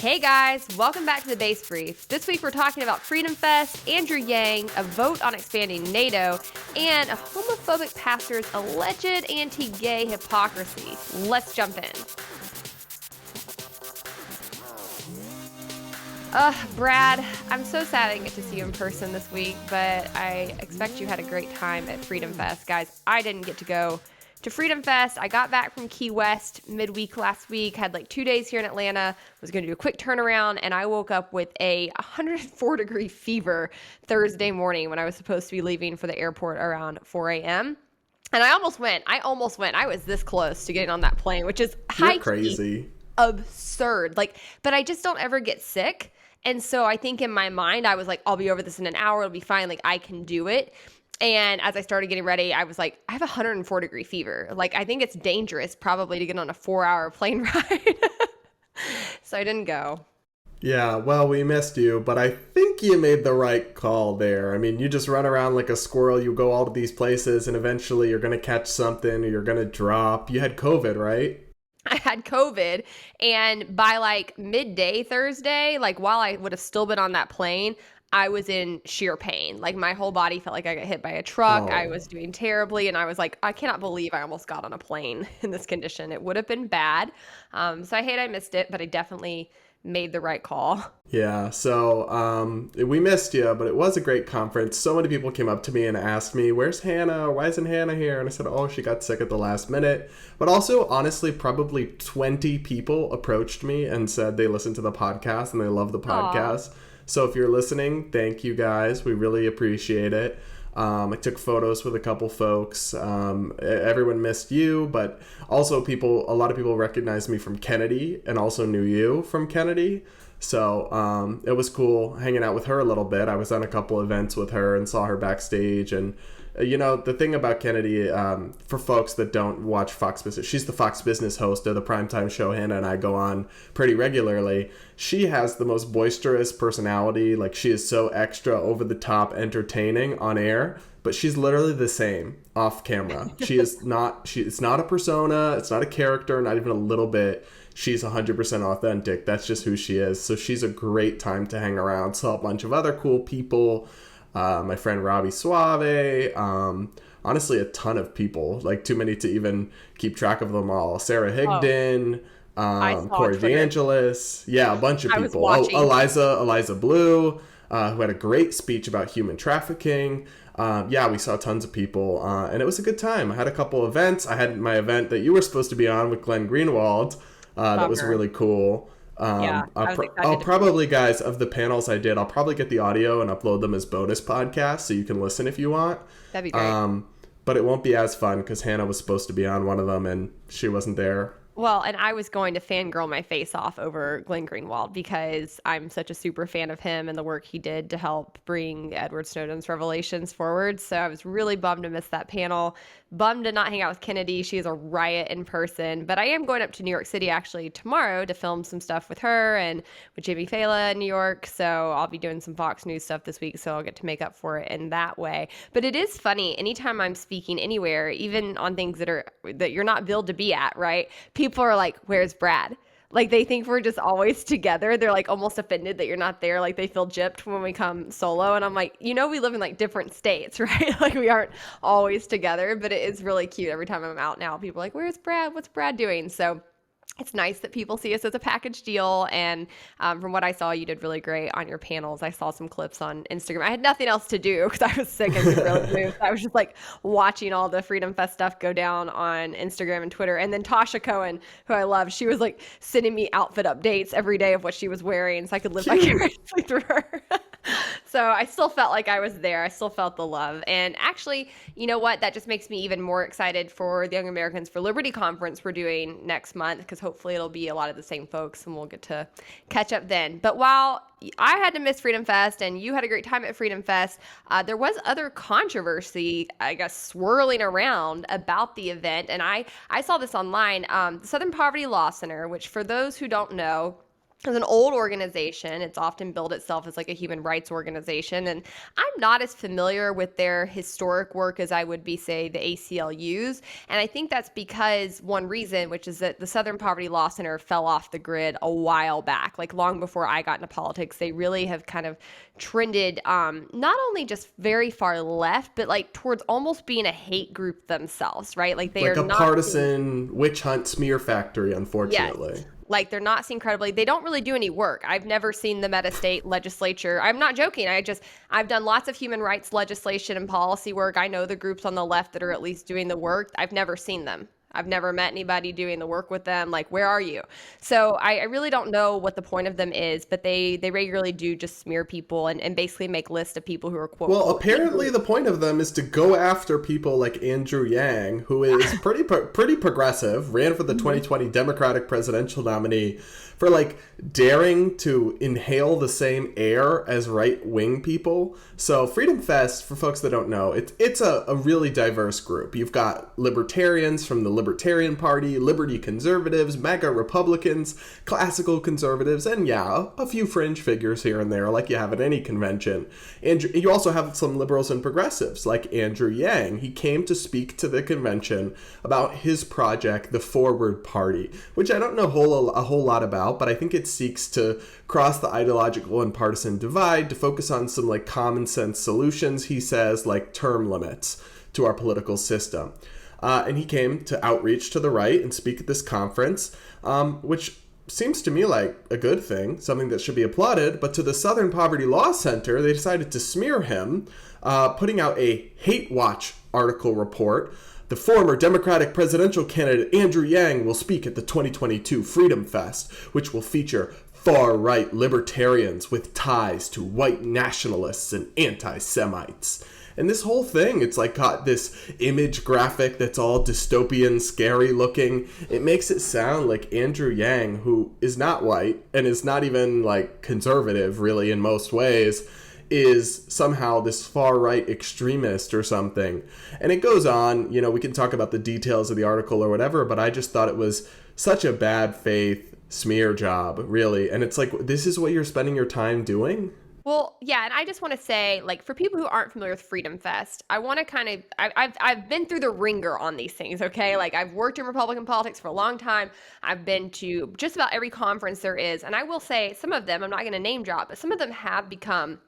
Hey guys, welcome back to the Base Brief. This week we're talking about Freedom Fest, Andrew Yang, a vote on expanding NATO, and a homophobic pastor's alleged anti-gay hypocrisy. Let's jump in. Brad, I'm so sad I didn't get to see you in person this week, but I expect you had a great time at Freedom Fest. Guys, I didn't get to go to Freedom Fest. I got back from Key West midweek last week, had like 2 days here in Atlanta, was going to do a quick turnaround, and I woke up with a 104-degree fever Thursday morning when I was supposed to be leaving for the airport around 4 a.m. And I almost went. I was this close to getting on that plane, which is crazy, absurd. But I just don't ever get sick. And so I think in my mind, I was like, I'll be over this in an hour. It'll be fine. Like, I can do it. And as I started getting ready, I was like, I have a 104-degree fever. Like, I think it's dangerous probably to get on a 4-hour plane ride. So I didn't go. Yeah, well, we missed you, but I think you made the right call there. I mean, you just run around like a squirrel. You go all to these places, and eventually you're going to catch something, or you're going to drop. You had COVID, right? I had COVID, and by like midday Thursday, like while I would have still been on that plane, I was in sheer pain. Like my whole body felt like I got hit by a truck. Oh. I was doing terribly, and I was like, I cannot believe I almost got on a plane in this condition. It would have been bad. So I hate I missed it, but I definitely made the right call. Yeah, so we missed you, but it was a great conference. So many people came up to me and asked me, where's Hannah? Why isn't Hannah here? And I said, oh, she got sick at the last minute. But also, honestly, probably 20 people approached me and said they listened to the podcast and they love the podcast. Aww. So if you're listening, thank you guys. We really appreciate it. I took photos with a couple folks. Everyone missed you, but also a lot of people recognized me from Kennedy and also knew you from Kennedy. So it was cool hanging out with her a little bit. I was on a couple events with her and saw her backstage. And, you know, the thing about Kennedy, for folks that don't watch Fox Business, she's the Fox Business host of the primetime show Hannah and I go on pretty regularly. She has the most boisterous personality. Like, she is so extra over the top entertaining on air, but she's literally the same off camera. It's not a persona. It's not a character, not even a little bit. She's 100% authentic. That's just who she is. So she's a great time to hang around. Saw a bunch of other cool people. My friend Robbie Suave. Honestly, a ton of people. Like, too many to even keep track of them all. Sarah Higdon. Corey DeAngelis. Yeah, a bunch of people. Eliza Blue, who had a great speech about human trafficking. We saw tons of people, and it was a good time. I had a couple events. I had my event that you were supposed to be on with Glenn Greenwald. That was really cool. I'll probably, guys, of the panels I did, I'll probably get the audio and upload them as bonus podcasts so you can listen if you want. That'd be great. But it won't be as fun because Hannah was supposed to be on one of them and she wasn't there. Well, and I was going to fangirl my face off over Glenn Greenwald because I'm such a super fan of him and the work he did to help bring Edward Snowden's revelations forward. So I was really bummed to miss that panel. Bummed to not hang out with Kennedy. She is a riot in person. But I am going up to New York City actually tomorrow to film some stuff with her and with Jimmy Fallon in New York. So I'll be doing some Fox News stuff this week. So I'll get to make up for it in that way. But it is funny. Anytime I'm speaking anywhere, even on things that you're not billed to be at, right? People are like, where's Brad? Like, they think we're just always together. They're like almost offended that you're not there. Like, they feel gypped when we come solo. And I'm like, we live in like different states, right? Like, we aren't always together, but it is really cute. Every time I'm out now, people are like, where's Brad? What's Brad doing? So it's nice that people see us as a package deal. And from what I saw, you did really great on your panels. I saw some clips on Instagram. I had nothing else to do because I was sick and really moved. I was just like watching all the Freedom Fest stuff go down on Instagram and Twitter. And then Tasha Cohen, who I love, she was like sending me outfit updates every day of what she was wearing so I could live vicariously through her. So I still felt like I was there. I still felt the love. And actually, you know what? That just makes me even more excited for the Young Americans for Liberty conference we're doing next month, because hopefully it'll be a lot of the same folks and we'll get to catch up then. But while I had to miss Freedom Fest and you had a great time at Freedom Fest, there was other controversy, I guess, swirling around about the event. And I saw this online. The Southern Poverty Law Center, which for those who don't know, It's an old organization. It's often billed itself as like a human rights organization. And I'm not as familiar with their historic work as I would be, say, the ACLU's. And I think that's because one reason, which is that the Southern Poverty Law Center fell off the grid a while back, like long before I got into politics. They really have kind of trended not only just very far left, but like towards almost being a hate group themselves, right? Like they Like are a not partisan witch hunt smear factory, unfortunately. Yes. Like they're not seen credibly. They don't really do any work. I've never seen them at a state legislature. I'm not joking. I've done lots of human rights legislation and policy work. I know the groups on the left that are at least doing the work. I've never seen them. I've never met anybody doing the work with them. Like, where are you? So I really don't know what the point of them is, but they regularly do just smear people and basically make lists of people who are quote. Well, apparently the point of them is to go after people like Andrew Yang, who is pretty progressive, ran for the 2020 Democratic presidential nominee, for like daring to inhale the same air as right-wing people. So Freedom Fest, for folks that don't know, it's a really diverse group. You've got libertarians from the Libertarian Party, liberty conservatives, MAGA Republicans, classical conservatives, and yeah, a few fringe figures here and there like you have at any convention. And you also have some liberals and progressives like Andrew Yang. He came to speak to the convention about his project, the Forward Party, which I don't know a whole lot about, but I think it seeks to cross the ideological and partisan divide to focus on some like common sense solutions, he says, like term limits to our political system. And he came to outreach to the right and speak at this conference, which seems to me like a good thing, something that should be applauded. But to the Southern Poverty Law Center, they decided to smear him, putting out a hate watch article report. The former Democratic presidential candidate Andrew Yang will speak at the 2022 Freedom Fest, which will feature far-right libertarians with ties to white nationalists and anti-Semites. And this whole thing, it's like got this image graphic that's all dystopian, scary looking. It makes it sound like Andrew Yang, who is not white and is not even like conservative really in most ways, is somehow this far-right extremist or something. And it goes on, you know, we can talk about the details of the article or whatever, but I just thought it was such a bad faith smear job, really. And it's like, this is what you're spending your time doing? Well, yeah, and I just want to say, like, for people who aren't familiar with Freedom Fest, I want to kind of, I've been through the ringer on these things, okay? Like, I've worked in Republican politics for a long time. I've been to just about every conference there is, and I will say some of them, I'm not going to name drop, but some of them have become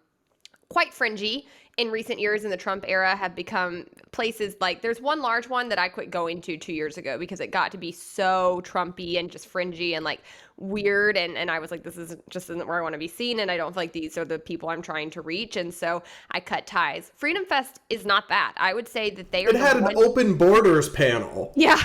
quite fringy in recent years in the Trump era, have become places like, there's one large one that I quit going to 2 years ago because it got to be so Trumpy and just fringy and like weird, and I was like, this isn't where I want to be seen, and I don't feel like these are the people I'm trying to reach, and so I cut ties. Freedom Fest is not that. I would say that they are. It had an open borders panel. Yeah,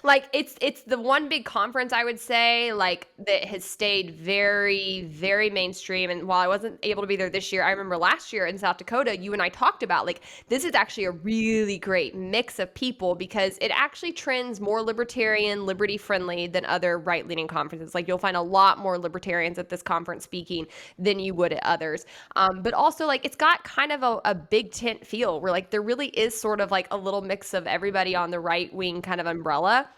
like it's the one big conference I would say like that has stayed very, very mainstream. And while I wasn't able to be there this year, I remember last year in South Dakota, you and I talked about like this is actually a really great mix of people because it actually trends more libertarian, liberty friendly than other right leaning conferences. Like you'll find a lot more libertarians at this conference speaking than you would at others. But also like it's got kind of a big tent feel where like there really is sort of like a little mix of everybody on the right wing kind of umbrella.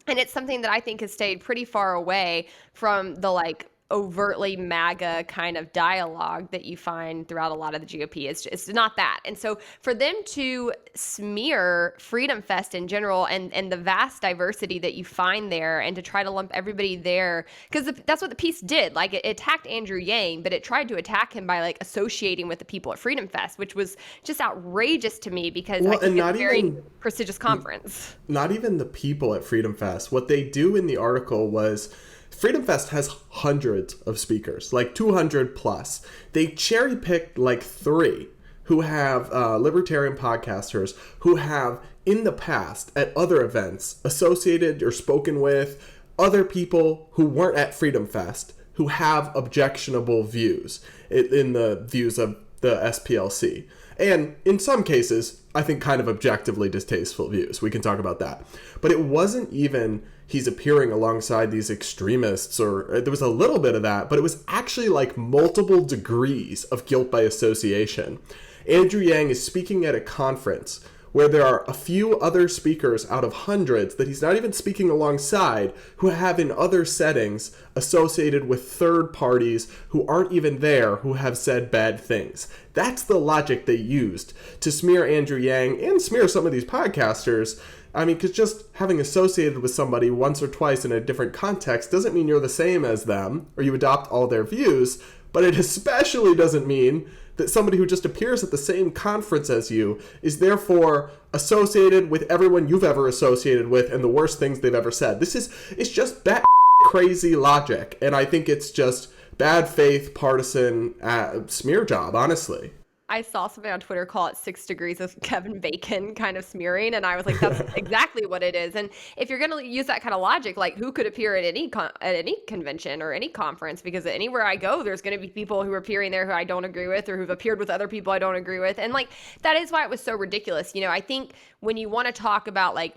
And it's something that I think has stayed pretty far away from the like overtly MAGA kind of dialogue that you find throughout a lot of the GOP. It's not that. And so for them to smear Freedom Fest in general and the vast diversity that you find there and to try to lump everybody there, because that's what the piece did. Like it attacked Andrew Yang, but it tried to attack him by like associating with the people at Freedom Fest, which was just outrageous to me because I think it's a very prestigious conference. Not even the people at Freedom Fest. What they do in the article was Freedom Fest has hundreds of speakers, like 200 plus. They cherry picked like 3 who have libertarian podcasters who have in the past at other events associated or spoken with other people who weren't at Freedom Fest who have objectionable views in the views of the SPLC. And in some cases, I think kind of objectively distasteful views. We can talk about that. But it wasn't even he's appearing alongside these extremists, or there was a little bit of that, but it was actually like multiple degrees of guilt by association. Andrew Yang is speaking at a conference where there are a few other speakers out of hundreds that he's not even speaking alongside who have in other settings associated with third parties who aren't even there who have said bad things. That's the logic they used to smear Andrew Yang and smear some of these podcasters. I mean, because just having associated with somebody once or twice in a different context doesn't mean you're the same as them or you adopt all their views, but it especially doesn't mean that somebody who just appears at the same conference as you is therefore associated with everyone you've ever associated with and the worst things they've ever said. It's just bat crazy logic, and I think it's just bad faith partisan smear job, honestly. I saw something on Twitter call it 6 degrees of Kevin Bacon kind of smearing. And I was like, that's exactly what it is. And if you're going to use that kind of logic, like who could appear at any convention or any conference? Because anywhere I go, there's going to be people who are appearing there who I don't agree with or who've appeared with other people I don't agree with. And like, that is why it was so ridiculous. You know, I think when you want to talk about like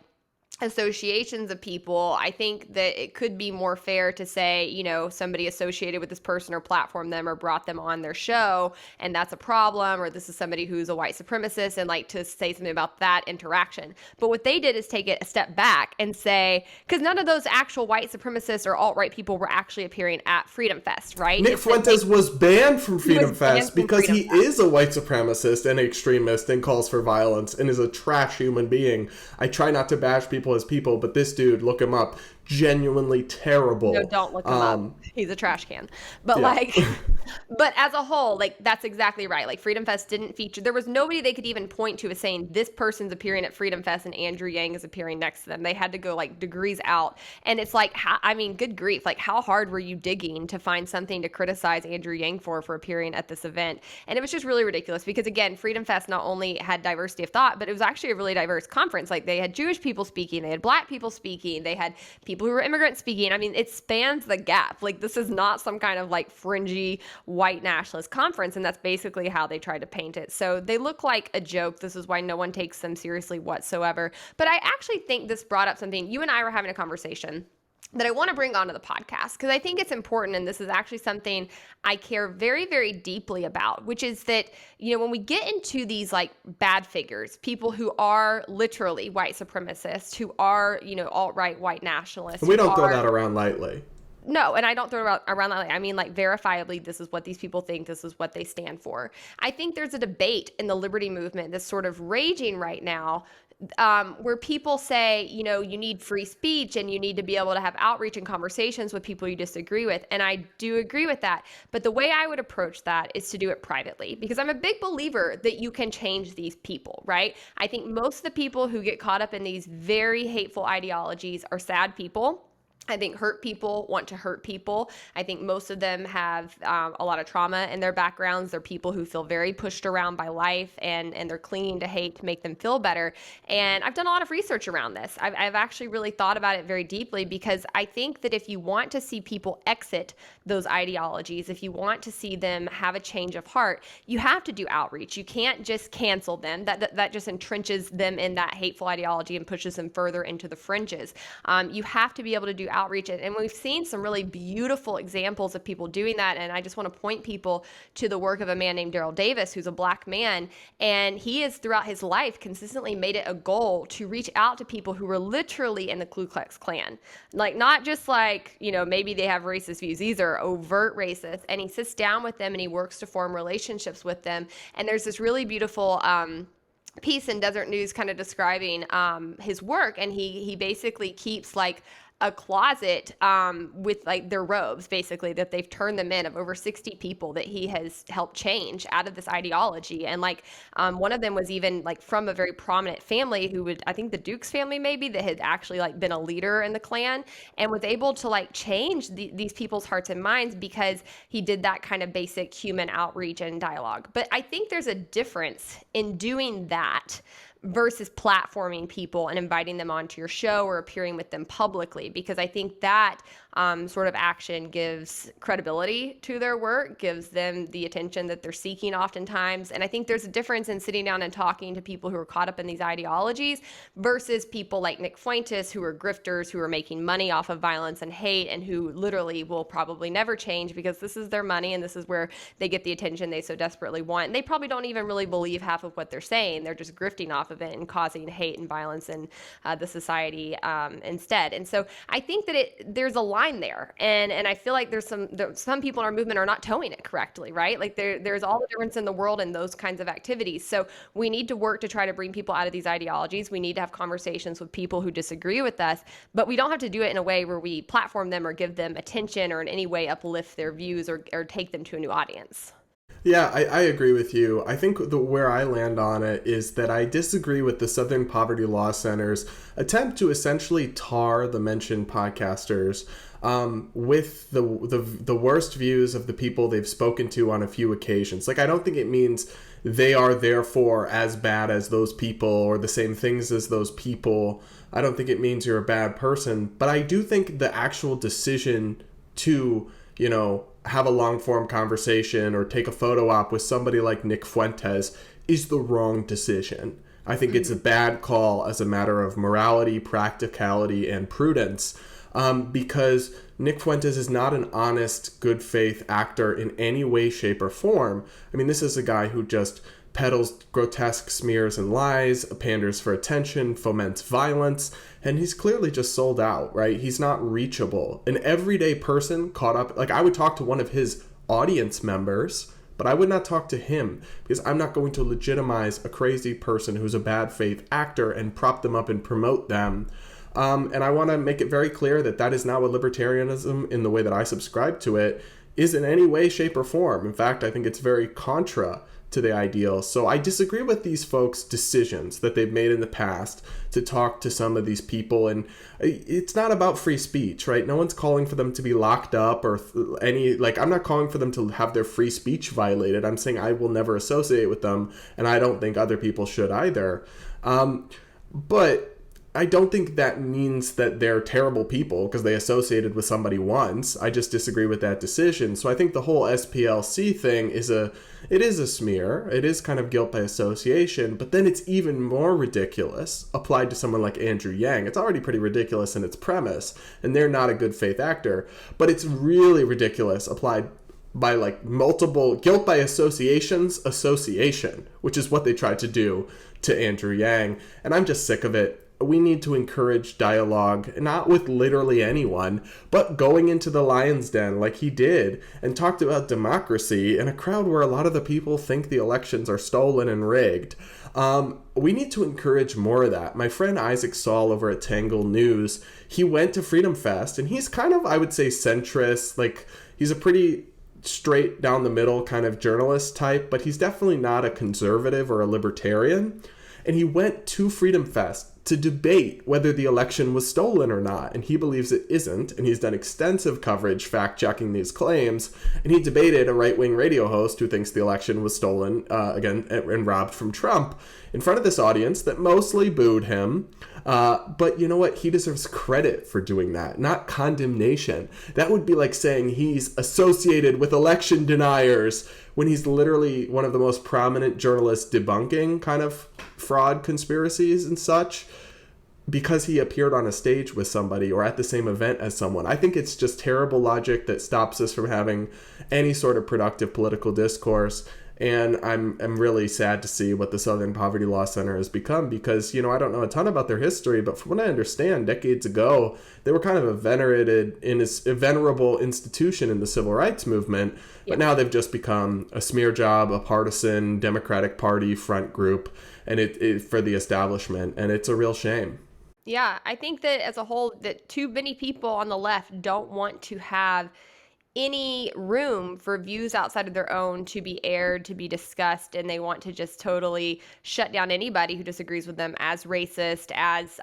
associations of people, I think that it could be more fair to say, you know, somebody associated with this person or platformed them or brought them on their show, and that's a problem, or this is somebody who's a white supremacist, and like to say something about that interaction. But what they did is take it a step back and say, because none of those actual white supremacists or alt-right people were actually appearing at Freedom Fest, right? Nick Fuentes was banned from Freedom Fest because he is a white supremacist and extremist and calls for violence and is a trash human being. I try not to bash people as people, but this dude, look him up, genuinely terrible. No, don't look him up. He's a trash can. But like, but as a whole, like that's exactly right. Like Freedom Fest didn't feature, there was nobody they could even point to as saying this person's appearing at Freedom Fest and Andrew Yang is appearing next to them. They had to go like degrees out. And it's like, I mean, good grief. Like how hard were you digging to find something to criticize Andrew Yang for appearing at this event? And it was just really ridiculous because again, Freedom Fest not only had diversity of thought, but it was actually a really diverse conference. Like they had Jewish people speaking, they had Black people speaking, they had people who were immigrants speaking. I mean, it spans the gap. Like this is not some kind of like fringy white nationalist conference. And that's basically how they tried to paint it. So they look like a joke. This is why no one takes them seriously whatsoever. But I actually think this brought up something. You and I were having a conversation that I want to bring onto the podcast because I think it's important, and this is actually something I care very, very deeply about, which is that, you know, when we get into these like bad figures, people who are literally white supremacists, who are, you know, alt-right white nationalists. We don't throw that around lightly. No, and I don't throw it around that. I mean, like, verifiably, this is what these people think. This is what they stand for. I think there's a debate in the liberty movement that's sort of raging right now where people say, you know, you need free speech and you need to be able to have outreach and conversations with people you disagree with. And I do agree with that. But the way I would approach that is to do it privately, because I'm a big believer that you can change these people, right? I think most of the people who get caught up in these very hateful ideologies are sad people. I think hurt people want to hurt people. I think most of them have a lot of trauma in their backgrounds. They're people who feel very pushed around by life, and they're clinging to hate to make them feel better. And I've done a lot of research around this. I've actually really thought about it very deeply, because I think that if you want to see people exit those ideologies, if you want to see them have a change of heart, you have to do outreach. You can't just cancel them. That just entrenches them in that hateful ideology and pushes them further into the fringes. You have to be able to do outreach. And we've seen some really beautiful examples of people doing that. And I just want to point people to the work of a man named Daryl Davis, who's a Black man. And he has throughout his life consistently made it a goal to reach out to people who were literally in the Ku Klux Klan. Like, not just like, you know, maybe they have racist views. These are overt racist. And he sits down with them and he works to form relationships with them. And there's this really beautiful piece in Desert News kind of describing his work. And he basically keeps like a closet with like their robes, basically, that they've turned them in, of over 60 people that he has helped change out of this ideology. And like one of them was even like from a very prominent family who would, I think the Dukes family maybe, that had actually like been a leader in the Klan, and was able to like change these people's hearts and minds because he did that kind of basic human outreach and dialogue. But I think there's a difference in doing that versus platforming people and inviting them onto your show or appearing with them publicly, because I think that sort of action gives credibility to their work, gives them the attention that they're seeking oftentimes. And I think there's a difference in sitting down and talking to people who are caught up in these ideologies versus people like Nick Fuentes, who are grifters, who are making money off of violence and hate, and who literally will probably never change because this is their money and this is where they get the attention they so desperately want. And they probably don't even really believe half of what they're saying. They're just grifting off of it and causing hate and violence in the society instead. And so I think that there's a line there, and I feel like there's some people in our movement are not towing it correctly, right? Like there's all the difference in the world in those kinds of activities. So we need to work to try to bring people out of these ideologies. We need to have conversations with people who disagree with us, but we don't have to do it in a way where we platform them or give them attention or in any way uplift their views or take them to a new audience. Yeah, I agree with you. I think where I land on it is that I disagree with the Southern Poverty Law Center's attempt to essentially tar the mentioned podcasters with the worst views of the people they've spoken to on a few occasions. Like, I don't think it means they are therefore as bad as those people or the same things as those people. I don't think it means you're a bad person, but I do think the actual decision to, have a long form conversation or take a photo op with somebody like Nick Fuentes is the wrong decision. I think it's a bad call as a matter of morality, practicality, and prudence, because Nick Fuentes is not an honest, good faith actor in any way, shape, or form. I mean, this is a guy who just peddles grotesque smears and lies, panders for attention, foments violence, and he's clearly just sold out, right? He's not reachable. An everyday person caught up, like I would talk to one of his audience members, but I would not talk to him because I'm not going to legitimize a crazy person who's a bad faith actor and prop them up and promote them. And I want to make it very clear that that is not what libertarianism, in the way that I subscribe to it, is in any way, shape, or form. In fact, I think it's very contra to the ideal. So I disagree with these folks' decisions that they've made in the past to talk to some of these people. And it's not about free speech, right? No one's calling for them to be locked up or I'm not calling for them to have their free speech violated. I'm saying I will never associate with them, and I don't think other people should either. But I don't think that means that they're terrible people because they associated with somebody once. I just disagree with that decision. So I think the whole SPLC thing is a smear. It is kind of guilt by association, but then it's even more ridiculous applied to someone like Andrew Yang. It's already pretty ridiculous in its premise, and they're not a good faith actor, but it's really ridiculous applied by like multiple guilt by association, which is what they tried to do to Andrew Yang. And I'm just sick of it. We need to encourage dialogue, not with literally anyone, but going into the lion's den like he did and talked about democracy in a crowd where a lot of the people think the elections are stolen and rigged. We need to encourage more of that. My friend Isaac Saul over at Tangle News, he went to Freedom Fest, and he's kind of, I would say, centrist. Like, he's a pretty straight down the middle kind of journalist type, but he's definitely not a conservative or a libertarian. And he went to Freedom Fest to debate whether the election was stolen or not, and he believes it isn't, and he's done extensive coverage fact-checking these claims, and he debated a right-wing radio host who thinks the election was stolen, again, and robbed from Trump, in front of this audience that mostly booed him. But you know what? He deserves credit for doing that, not condemnation. That would be like saying he's associated with election deniers when he's literally one of the most prominent journalists debunking kind of fraud conspiracies and such because he appeared on a stage with somebody or at the same event as someone. I think it's just terrible logic that stops us from having any sort of productive political discourse. And I'm really sad to see what the Southern Poverty Law Center has become because, I don't know a ton about their history, but from what I understand, decades ago, they were kind of a venerable institution in the civil rights movement. But now they've just become a smear job, a partisan Democratic Party front group, and it for the establishment. And it's a real shame. Yeah, I think that as a whole, that too many people on the left don't want to have any room for views outside of their own to be aired, to be discussed, and they want to just totally shut down anybody who disagrees with them as racist, as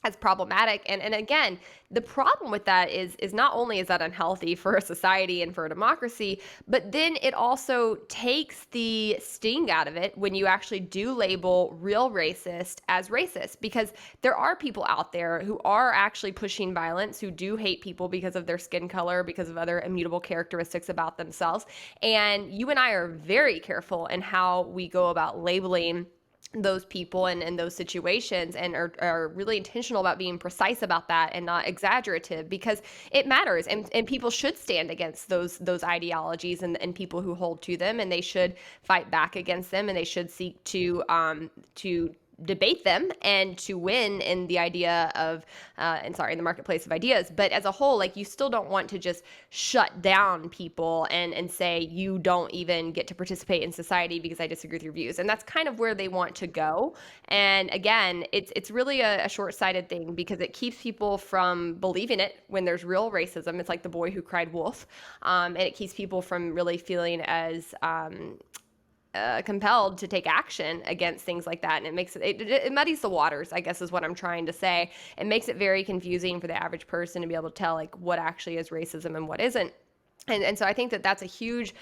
as problematic. And again, the problem with that is not only is that unhealthy for a society and for a democracy, but then it also takes the sting out of it when you actually do label real racist as racist, because there are people out there who are actually pushing violence, who do hate people because of their skin color, because of other immutable characteristics about themselves. And you and I are very careful in how we go about labeling those people and those situations, and are really intentional about being precise about that and not exaggerative, because it matters, and people should stand against those ideologies and people who hold to them, and they should fight back against them, and they should seek to debate them and to win in the idea of in the marketplace of ideas. But as a whole, like, you still don't want to just shut down people and say you don't even get to participate in society because I disagree with your views. And that's kind of where they want to go. And again, it's really a short-sighted thing, because it keeps people from believing it when there's real racism. It's like the boy who cried wolf. And it keeps people from really feeling as compelled to take action against things like that. And it makes it muddies the waters, I guess is what I'm trying to say. It makes it very confusing for the average person to be able to tell, like, what actually is racism and what isn't. And so I think that that's a huge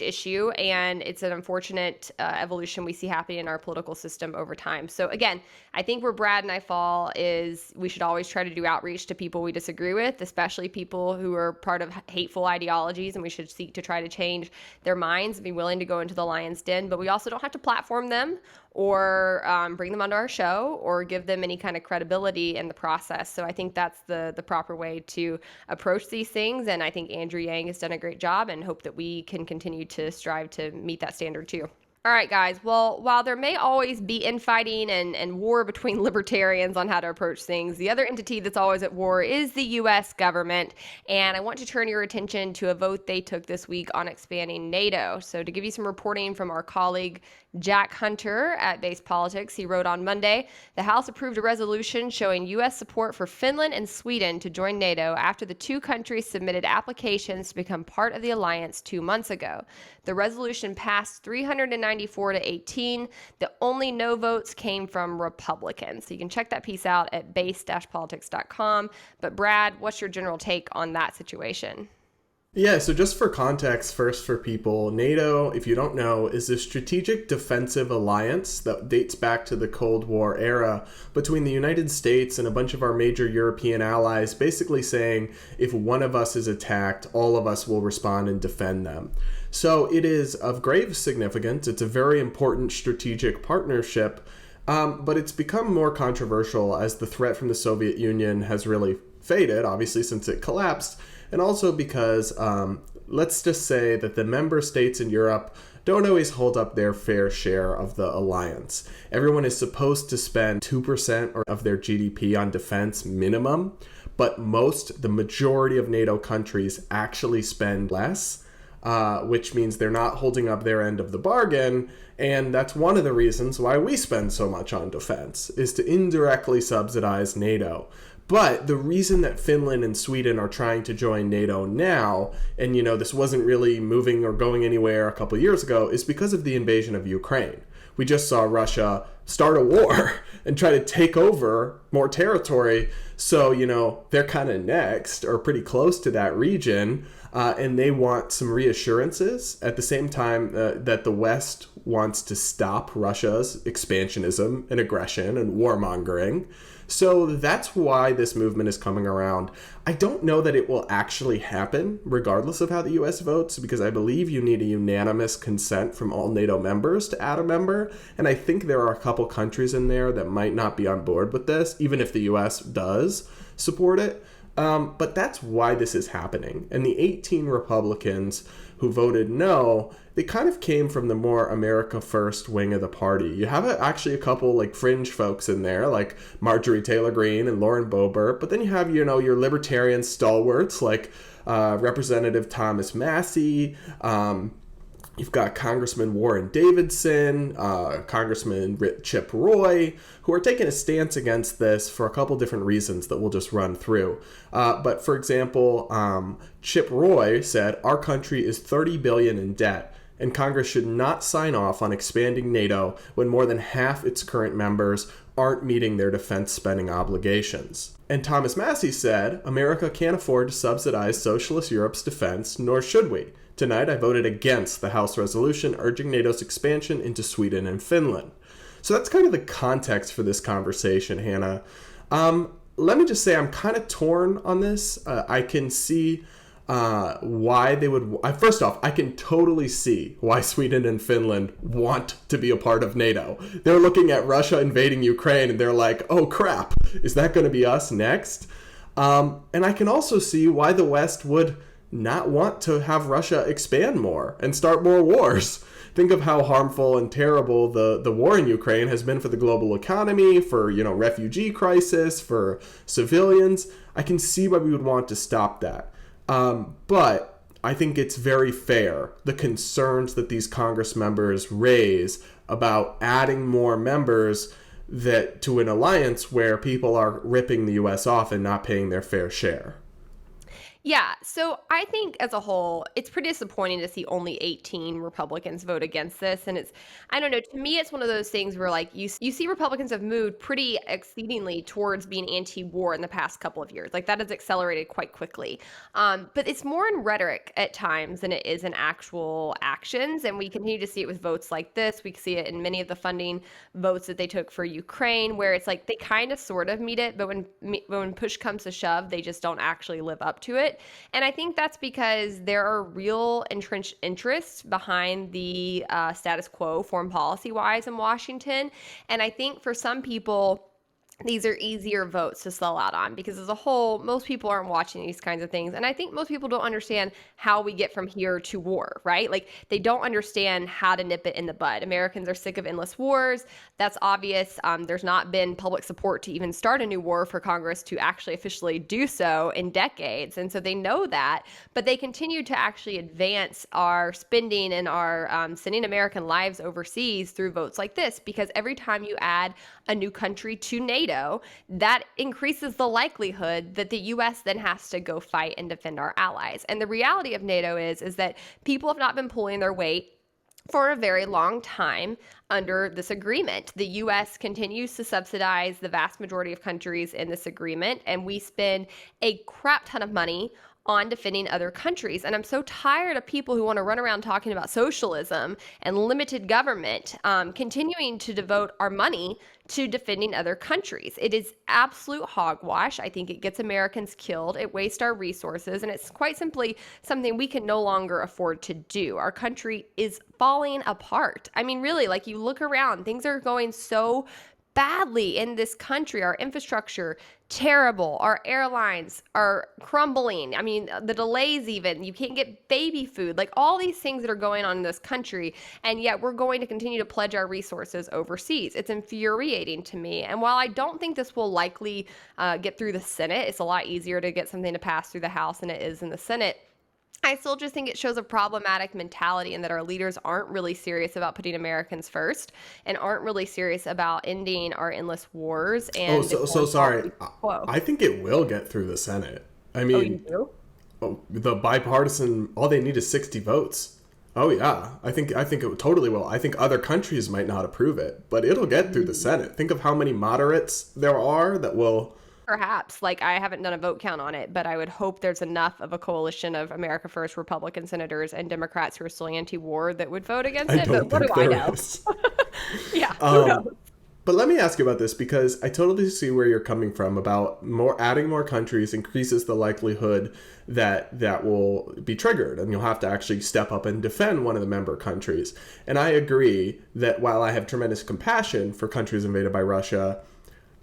issue, and it's an unfortunate evolution we see happening in our political system over time. So again, I think where Brad and I fall is we should always try to do outreach to people we disagree with, especially people who are part of hateful ideologies, and we should seek to try to change their minds and be willing to go into the lion's den. But we also don't have to platform them or bring them onto our show or give them any kind of credibility in the process. So I think that's the proper way to approach these things. And I think Andrew Yang has done a great job, and hope that we can continue to strive to meet that standard too. All right, guys. Well, while there may always be infighting and war between libertarians on how to approach things, the other entity that's always at war is the U.S. government. And I want to turn your attention to a vote they took this week on expanding NATO. So to give you some reporting from our colleague Jack Hunter at BASEDPolitics, he wrote on Monday, the House approved a resolution showing U.S. support for Finland and Sweden to join NATO after the two countries submitted applications to become part of the alliance 2 months ago. The resolution passed 394 to 18. The only no votes came from Republicans. So you can check that piece out at base-politics.com. But Brad, what's your general take on that situation? Yeah, so just for context, first for people, NATO, if you don't know, is a strategic defensive alliance that dates back to the Cold War era between the United States and a bunch of our major European allies, basically saying if one of us is attacked, all of us will respond and defend them. So it is of grave significance. It's a very important strategic partnership, but it's become more controversial as the threat from the Soviet Union has really faded, obviously, since it collapsed. And also because, let's just say that the member states in Europe don't always hold up their fair share of the alliance. Everyone is supposed to spend 2% of their GDP on defense minimum, but the majority of NATO countries actually spend less, which means they're not holding up their end of the bargain. And that's one of the reasons why we spend so much on defense, is to indirectly subsidize NATO. But the reason that Finland and Sweden are trying to join NATO now, and this wasn't really moving or going anywhere a couple years ago, is because of the invasion of Ukraine. We just saw Russia start a war and try to take over more territory. So, they're kind of next or pretty close to that region, and they want some reassurances at the same time that the West wants to stop Russia's expansionism and aggression and warmongering. So that's why this movement is coming around. I don't know that it will actually happen, regardless of how the U.S. votes, because I believe you need a unanimous consent from all NATO members to add a member. And I think there are a couple countries in there that might not be on board with this, even if the U.S. does support it. But that's why this is happening. And the 18 Republicans who voted no, they kind of came from the more America First wing of the party. You have actually a couple fringe folks in there, like Marjorie Taylor Greene and Lauren Boebert, but then you have, your libertarian stalwarts like Representative Thomas Massie, you've got Congressman Warren Davidson, Congressman Chip Roy, who are taking a stance against this for a couple different reasons that we'll just run through. But for example, Chip Roy said, our country is $30 billion in debt. and Congress should not sign off on expanding NATO when more than half its current members aren't meeting their defense spending obligations. And Thomas Massie said, America can't afford to subsidize socialist Europe's defense, nor should we. Tonight I voted against the House resolution urging NATO's expansion into Sweden and Finland. So that's kind of the context for this conversation, Hannah. Let me just say I'm kind of torn on this. I can see why they would... First off, I can totally see why Sweden and Finland want to be a part of NATO. They're looking at Russia invading Ukraine and they're like, oh crap, is that going to be us next? And I can also see why the West would not want to have Russia expand more and start more wars. Think of how harmful and terrible the war in Ukraine has been for the global economy, for, refugee crisis, for civilians. I can see why we would want to stop that. But I think it's very fair, the concerns that these Congress members raise about adding more members to an alliance where people are ripping the U.S. off and not paying their fair share. Yeah, so I think as a whole, it's pretty disappointing to see only 18 Republicans vote against this. And I don't know, to me, it's one of those things where you see Republicans have moved pretty exceedingly towards being anti-war in the past couple of years. That has accelerated quite quickly. But it's more in rhetoric at times than it is in actual actions. And we continue to see it with votes like this. We see it in many of the funding votes that they took for Ukraine, where it's they kind of sort of meet it, but when push comes to shove, they just don't actually live up to it. And I think that's because there are real entrenched interests behind the status quo foreign policy-wise in Washington. And I think for some people, these are easier votes to sell out on because as a whole, most people aren't watching these kinds of things. And I think most people don't understand how we get from here to war, right? They don't understand how to nip it in the bud. Americans are sick of endless wars. That's obvious. There's not been public support to even start a new war for Congress to actually officially do so in decades. And so they know that, but they continue to actually advance our spending and our sending American lives overseas through votes like this, because every time you add a new country to NATO, that increases the likelihood that the U.S. then has to go fight and defend our allies. And the reality of NATO is that people have not been pulling their weight for a very long time under this agreement. The U.S. continues to subsidize the vast majority of countries in this agreement, and we spend a crap ton of money on defending other countries. And I'm so tired of people who want to run around talking about socialism and limited government, continuing to devote our money to defending other countries. It is absolute hogwash. I think it gets Americans killed. It wastes our resources. And it's quite simply something we can no longer afford to do. Our country is falling apart. I mean, really, you look around, things are going so badly in this country. Our infrastructure, terrible. Our airlines are crumbling. I mean, the delays even. You can't get baby food. All these things that are going on in this country, and yet we're going to continue to pledge our resources overseas. It's infuriating to me. And while I don't think this will likely get through the Senate, it's a lot easier to get something to pass through the House than it is in the Senate. I still just think it shows a problematic mentality and that our leaders aren't really serious about putting Americans first and aren't really serious about ending our endless wars. And so sorry. I think it will get through the Senate. I mean, the bipartisan, all they need is 60 votes. Oh yeah, I think it totally will. I think other countries might not approve it, but it'll get through the Senate. Think of how many moderates there are that will... Perhaps. I haven't done a vote count on it, but I would hope there's enough of a coalition of America First Republican senators and Democrats who are still anti-war that would vote against it. But what do I know? Yeah, who knows? But let me ask you about this, because I totally see where you're coming from about adding more countries increases the likelihood that will be triggered, and you'll have to actually step up and defend one of the member countries. And I agree that while I have tremendous compassion for countries invaded by Russia,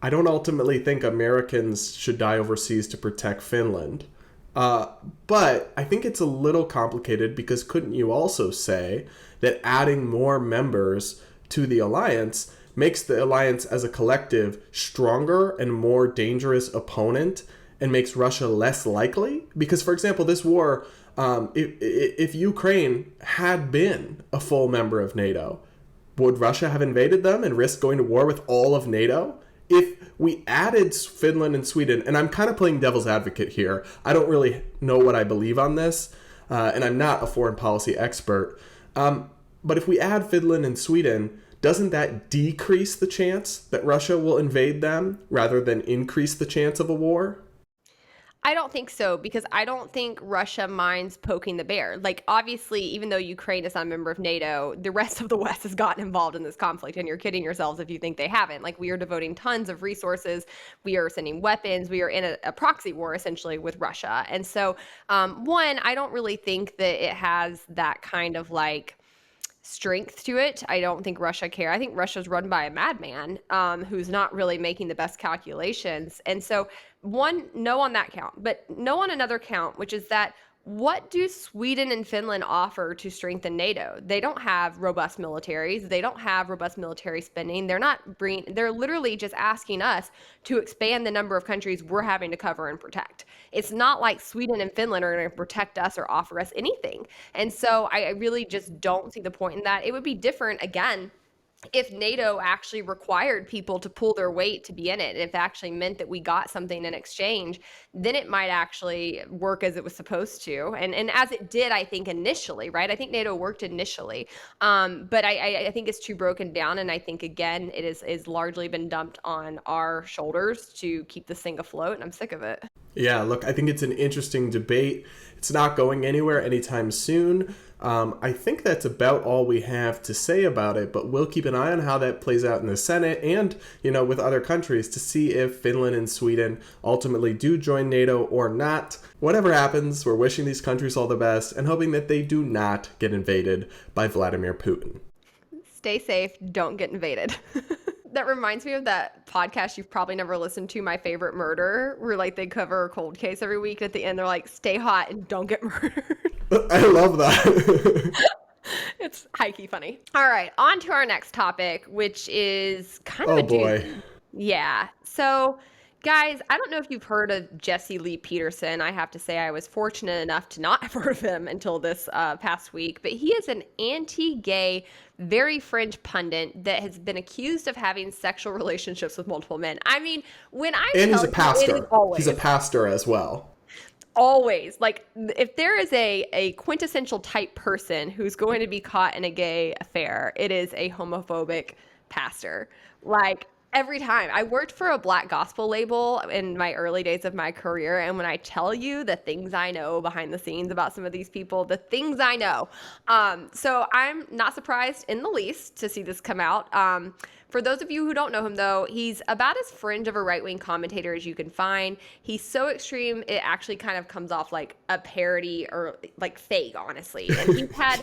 I don't ultimately think Americans should die overseas to protect Finland. But I think it's a little complicated, because couldn't you also say that adding more members to the alliance makes the alliance as a collective stronger and more dangerous opponent and makes Russia less likely? Because, for example, this war, if Ukraine had been a full member of NATO, would Russia have invaded them and risked going to war with all of NATO? If we added Finland and Sweden, and I'm kind of playing devil's advocate here, I don't really know what I believe on this, and I'm not a foreign policy expert, But if we add Finland and Sweden, doesn't that decrease the chance that Russia will invade them rather than increase the chance of a war? I don't think so, because I don't think Russia minds poking the bear. Like, obviously, even though Ukraine is not a member of NATO, the rest of the West has gotten involved in this conflict, and you're kidding yourselves if you think they haven't. Like, we are devoting tons of resources. We are sending weapons. We are in a proxy war, essentially, with Russia. And so, one, I don't really think that it has that kind of, like, strength to it. I don't think Russia cares. I think Russia's run by a madman who's not really making the best calculations. And so, one, no on that count, but no on another count, which is that what do Sweden and Finland offer to strengthen NATO? They don't have robust militaries. They don't have robust military spending. They're literally just asking us to expand the number of countries we're having to cover and protect. It's not like Sweden and Finland are going to protect us or offer us anything. And so I really just don't see the point in that. It would be different, again, if NATO actually required people to pull their weight to be in it, if it actually meant that we got something in exchange, then it might actually work as it was supposed to. And as it did, I think, initially, right? I think NATO worked initially. But I think it's too broken down. And I think, again, it is largely been dumped on our shoulders to keep this thing afloat. And I'm sick of it. Yeah, look, I think it's an interesting debate. It's not going anywhere anytime soon. I think that's about all we have to say about it, but we'll keep an eye on how that plays out in the Senate and, with other countries to see if Finland and Sweden ultimately do join NATO or not. Whatever happens, we're wishing these countries all the best and hoping that they do not get invaded by Vladimir Putin. Stay safe. Don't get invaded. That reminds me of that podcast you've probably never listened to, My Favorite Murder, where like they cover a cold case every week. At the end, they're like, stay hot and don't get murdered. I love that. It's high-key funny. All right, on to our next topic, which is kind of a doozy. Yeah. So, guys, I don't know if you've heard of Jesse Lee Peterson. I have to say I was fortunate enough to not have heard of him until this past week. But he is an anti-gay, very fringe pundit that has been accused of having sexual relationships with multiple men. I mean, when I and tell he's a pastor. You, always, he's a pastor as well. Always. Like, if there is a quintessential type person who's going to be caught in a gay affair, it is a homophobic pastor. Like, every time. I worked for a Black gospel label in my early days of my career, and when I tell you the things I know behind the scenes about some of these people, the things I know. So I'm not surprised in the least to see this come out. For those of you who don't know him, though, he's about as fringe of a right-wing commentator as you can find. He's so extreme, it actually kind of comes off like a parody or like fake, honestly. And he's had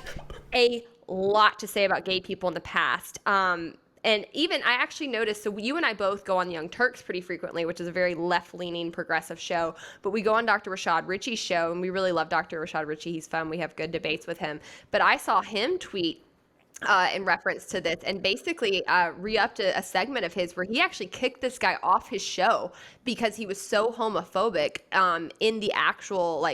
a lot to say about gay people in the past. And even I actually noticed, so you and I both go on the Young Turks pretty frequently, which is a very left-leaning progressive show, but we go on Dr. Rashad Ritchie's show, and we really love Dr. Rashad Ritchie. He's fun. We have good debates with him. But I saw him tweet in reference to this and basically re-upped a segment of his where he actually kicked this guy off his show because he was so homophobic in the actual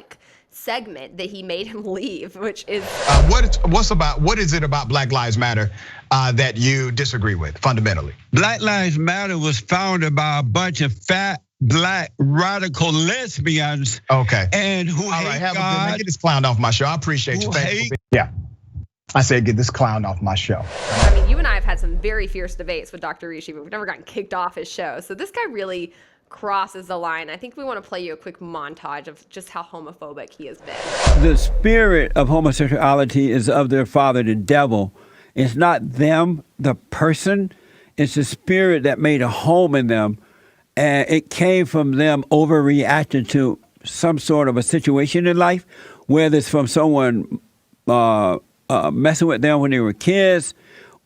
segment that he made him leave, which is what is it about Black Lives Matter that you disagree with fundamentally? Black Lives Matter was founded by a bunch of fat black radical lesbians. Okay. And who all right, hate God. Get this clown off my show. I appreciate you. Yeah. I said, get this clown off my show. I mean, you and I have had some very fierce debates with Dr. Rishi, but we've never gotten kicked off his show. So this guy really crosses the line. I think we want to play you a quick montage of just how homophobic he has been. The spirit of homosexuality is of their father, the devil. It's not them, the person. It's the spirit that made a home in them. And it came from them overreacting to some sort of a situation in life, whether it's from someone messing with them when they were kids,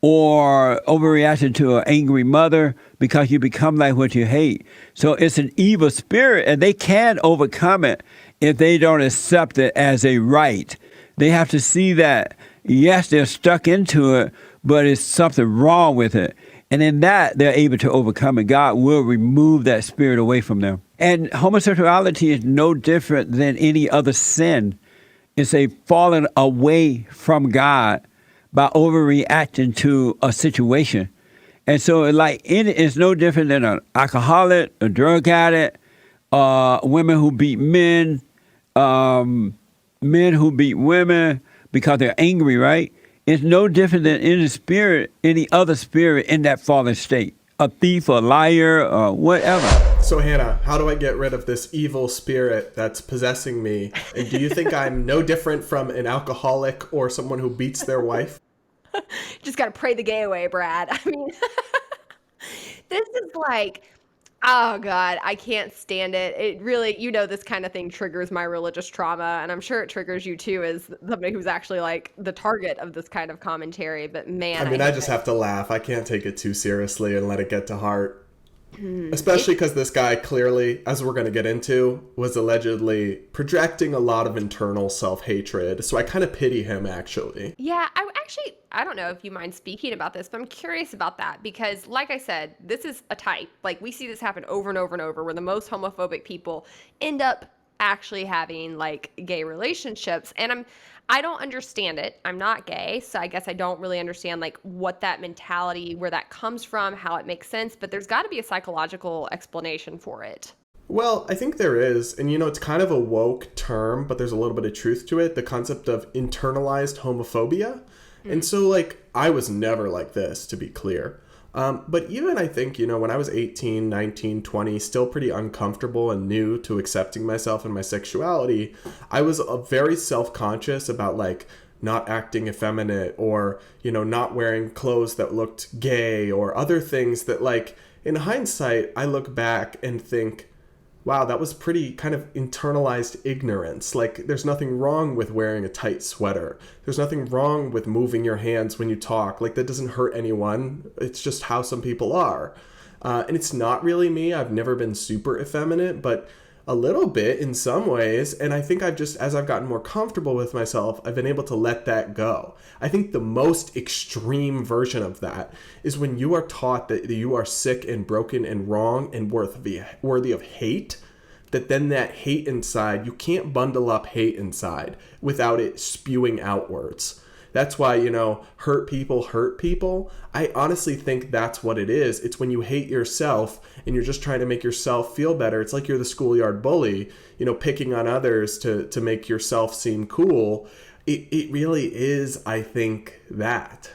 or overreacting to an angry mother, because you become like what you hate. So it's an evil spirit, and they can't overcome it if they don't accept it as a right. They have to see that, yes, they're stuck into it, but it's something wrong with it. And in that, they're able to overcome it. God will remove that spirit away from them. And homosexuality is no different than any other sin. It's a falling away from God by overreacting to a situation. And so it's no different than an alcoholic, a drug addict, women who beat men, men who beat women because they're angry, right? is no different than any other spirit in that fallen state. A thief, a liar, or whatever. So Hannah, how do I get rid of this evil spirit that's possessing me? And do you think I'm no different from an alcoholic or someone who beats their wife? Just got to pray the gay away, Brad. I mean, this is like, oh God, I can't stand it. It really, this kind of thing triggers my religious trauma, and I'm sure it triggers you too as somebody who's actually like the target of this kind of commentary. But man, I mean, I just have to laugh. I can't take it too seriously and let it get to heart. Especially because this guy clearly, as we're going to get into, was allegedly projecting a lot of internal self-hatred. So I kind of pity him, actually. Yeah, I don't know if you mind speaking about this, but I'm curious about that because, like I said, this is a type. Like, we see this happen over and over and over where the most homophobic people end up actually having, like, gay relationships. And I don't understand it. I'm not gay, so I guess I don't really understand, like, what that mentality, where that comes from, how it makes sense. But there's got to be a psychological explanation for it. Well, I think there is. And, it's kind of a woke term, but there's a little bit of truth to it. The concept of internalized homophobia. And so, like, I was never like this, to be clear. But even I think, when I was 18, 19, 20, still pretty uncomfortable and new to accepting myself and my sexuality, I was very self-conscious about, like, not acting effeminate or, not wearing clothes that looked gay or other things that, like, in hindsight, I look back and think, wow, that was pretty kind of internalized ignorance. Like, there's nothing wrong with wearing a tight sweater. There's nothing wrong with moving your hands when you talk. Like, that doesn't hurt anyone. It's just how some people are. And it's not really me. I've never been super effeminate, but a little bit in some ways. And I think as I've gotten more comfortable with myself, I've been able to let that go. I think the most extreme version of that is when you are taught that you are sick and broken and wrong and worthy of hate, that then that hate inside, you can't bundle up hate inside without it spewing outwards. That's why, hurt people. I honestly think that's what it is. It's when you hate yourself and you're just trying to make yourself feel better. It's like you're the schoolyard bully, picking on others to make yourself seem cool. It really is, I think, that.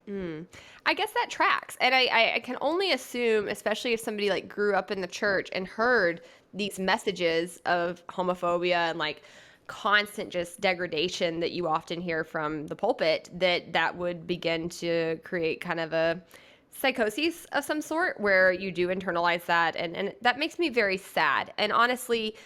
I guess that tracks. And I can only assume, especially if somebody like grew up in the church and heard these messages of homophobia and like constant just degradation that you often hear from the pulpit, that would begin to create kind of a psychosis of some sort where you do internalize that. And that makes me very sad. And honestly,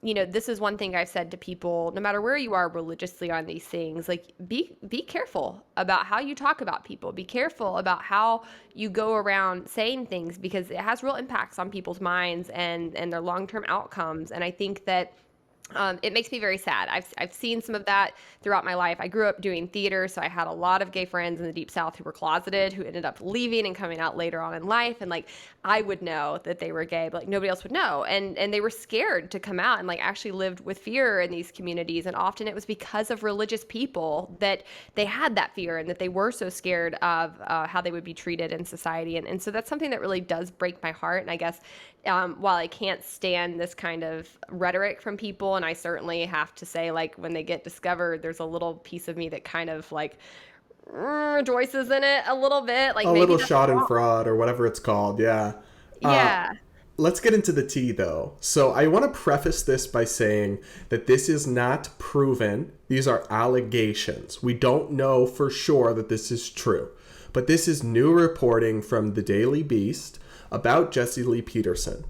this is one thing I've said to people, no matter where you are religiously on these things, like be careful about how you talk about people. Be careful about how you go around saying things because it has real impacts on people's minds and their long-term outcomes. And I think that it makes me very sad. I've seen some of that throughout my life. I grew up doing theater, so I had a lot of gay friends in the Deep South who were closeted, who ended up leaving and coming out later on in life. And like, I would know that they were gay, but like nobody else would know. And they were scared to come out and like actually lived with fear in these communities. And often it was because of religious people that they had that fear and that they were so scared of how they would be treated in society. And so that's something that really does break my heart. And I guess while I can't stand this kind of rhetoric from people, and I certainly have to say, like, when they get discovered, there's a little piece of me that kind of like rejoices in it a little bit. Like a little shot and fraud or whatever it's called. Yeah. Yeah. Let's get into the tea, though. So I want to preface this by saying that this is not proven. These are allegations. We don't know for sure that this is true. But this is new reporting from the Daily Beast about Jesse Lee Peterson.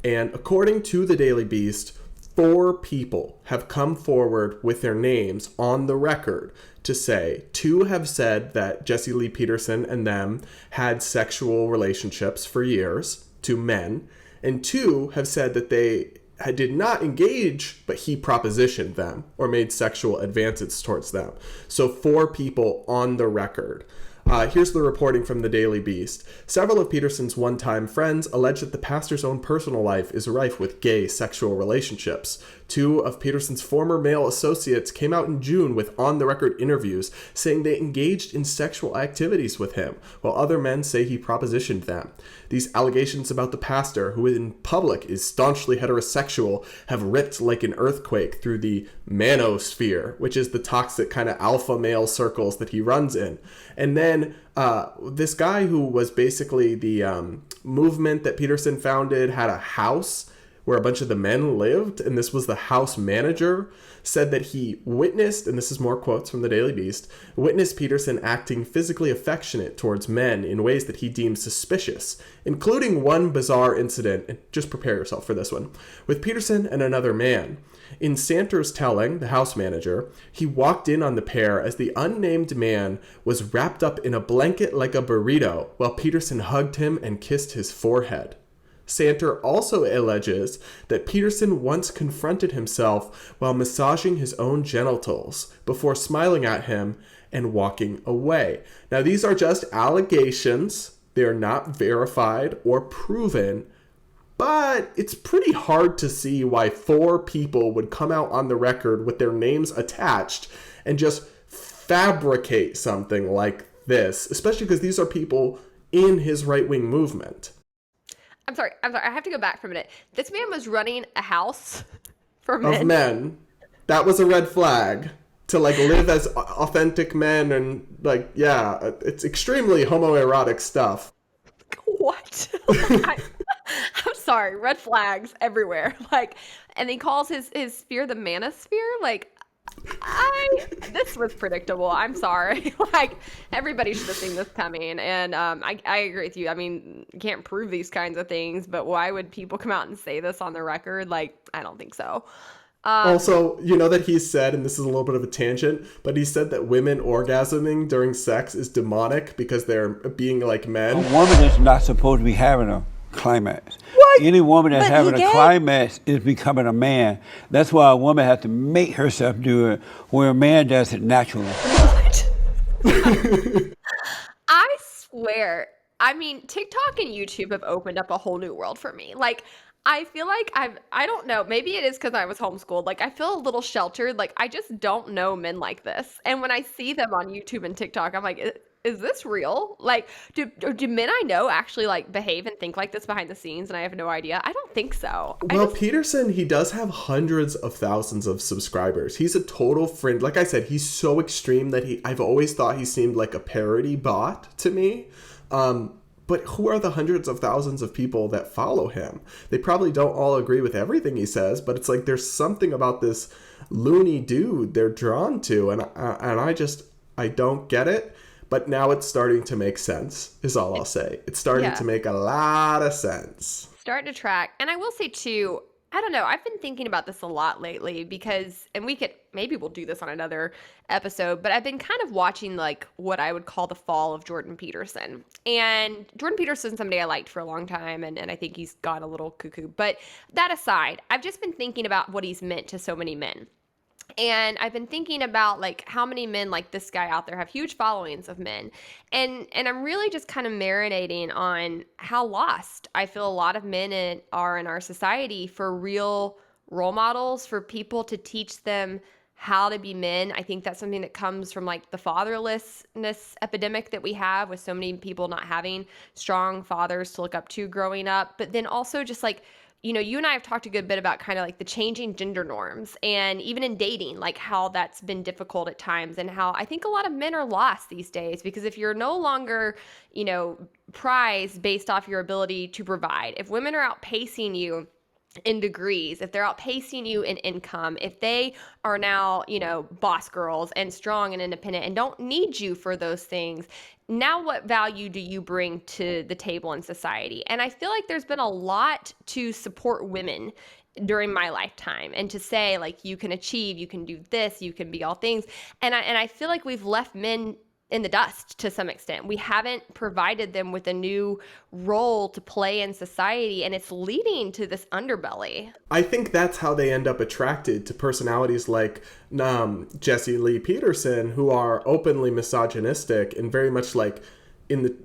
And according to the Daily Beast, 4 people have come forward with their names on the record to say 2 have said that Jesse Lee Peterson and them had sexual relationships for years, 2 men, and 2 have said that they did not engage, but he propositioned them or made sexual advances towards them. So 4 people on the record. Here's the reporting from the Daily Beast. Several of Peterson's one-time friends allege that the pastor's own personal life is rife with gay sexual relationships. Two of Peterson's former male associates came out in June with on-the-record interviews saying they engaged in sexual activities with him, while other men say he propositioned them. These allegations about the pastor, who in public is staunchly heterosexual, have ripped like an earthquake through the manosphere, which is the toxic kind of alpha male circles that he runs in. And then this guy who was basically the movement that Peterson founded had a house where a bunch of the men lived, and this was the house manager, said that he witnessed, and this is more quotes from the Daily Beast, witnessed Peterson acting physically affectionate towards men in ways that he deemed suspicious, including one bizarre incident, and just prepare yourself for this one, with Peterson and another man. In Santer's telling, the house manager, he walked in on the pair as the unnamed man was wrapped up in a blanket like a burrito, while Peterson hugged him and kissed his forehead. Santer also alleges that Peterson once confronted himself while massaging his own genitals before smiling at him and walking away. Now, these are just allegations. They are not verified or proven, but it's pretty hard to see why 4 people would come out on the record with their names attached and just fabricate something like this, especially because these are people in his right-wing movement. I'm sorry. I have to go back for a minute. This man was running a house for men. Of men. That was a red flag. To, like, live as authentic men and, like, yeah, it's extremely homoerotic stuff. What? I'm sorry. Red flags everywhere. Like, and he calls his sphere the manosphere. Like, this was predictable. I'm sorry. Like, everybody should have seen this coming. And I agree with you. I mean, you can't prove these kinds of things, but why would people come out and say this on the record? Like, I don't think so. Also, you know that he said, and this is a little bit of a tangent, but he said that women orgasming during sex is demonic because they're being like men. A woman is not supposed to be having a climax. What? Any woman that's But having he a gay? climax is becoming a man. That's why a woman has to make herself do it, where a man does it naturally. What? I swear. I mean, TikTok and YouTube have opened up a whole new world for me. Like, I feel like I don't know, maybe it is because I was homeschooled. Like, I feel a little sheltered. Like, I just don't know men like this. And when I see them on YouTube and TikTok, I'm like, is this real? Like, do men I know actually, like, behave and think like this behind the scenes and I have no idea? I don't think so. Well, Peterson, he does have hundreds of thousands of subscribers. He's a total friend. Like I said, he's so extreme that I've always thought he seemed like a parody bot to me. But who are the hundreds of thousands of people that follow him? They probably don't all agree with everything he says, but it's like there's something about this loony dude they're drawn to, and I don't get it. But now it's starting to make sense, is all I'll say. It's starting to make a lot of sense. Starting to track. And I will say, too, I don't know. I've been thinking about this a lot lately because, and maybe we'll do this on another episode, but I've been kind of watching, like, what I would call the fall of Jordan Peterson. And Jordan Peterson's somebody I liked for a long time, and I think he's gone a little cuckoo. But that aside, I've just been thinking about what he's meant to so many men. And I've been thinking about, like, how many men like this guy out there have huge followings of men. And I'm really just kind of marinating on how lost I feel a lot of men are in our society for real role models, for people to teach them how to be men. I think that's something that comes from, like, the fatherlessness epidemic that we have, with so many people not having strong fathers to look up to growing up. But then also just, like, you know, you and I have talked a good bit about kind of like the changing gender norms, and even in dating, like how that's been difficult at times, and how I think a lot of men are lost these days because if you're no longer, you know, prized based off your ability to provide, if women are outpacing you in degrees, if they're outpacing you in income, if they are now, you know, boss girls and strong and independent and don't need you for those things, now what value do you bring to the table in society? And I feel like there's been a lot to support women during my lifetime, and to say, like, you can achieve, you can do this, you can be all things. And I feel like we've left men in the dust to some extent. We haven't provided them with a new role to play in society, and it's leading to this underbelly. I think that's how they end up attracted to personalities like Jesse Lee Peterson, who are openly misogynistic and very much like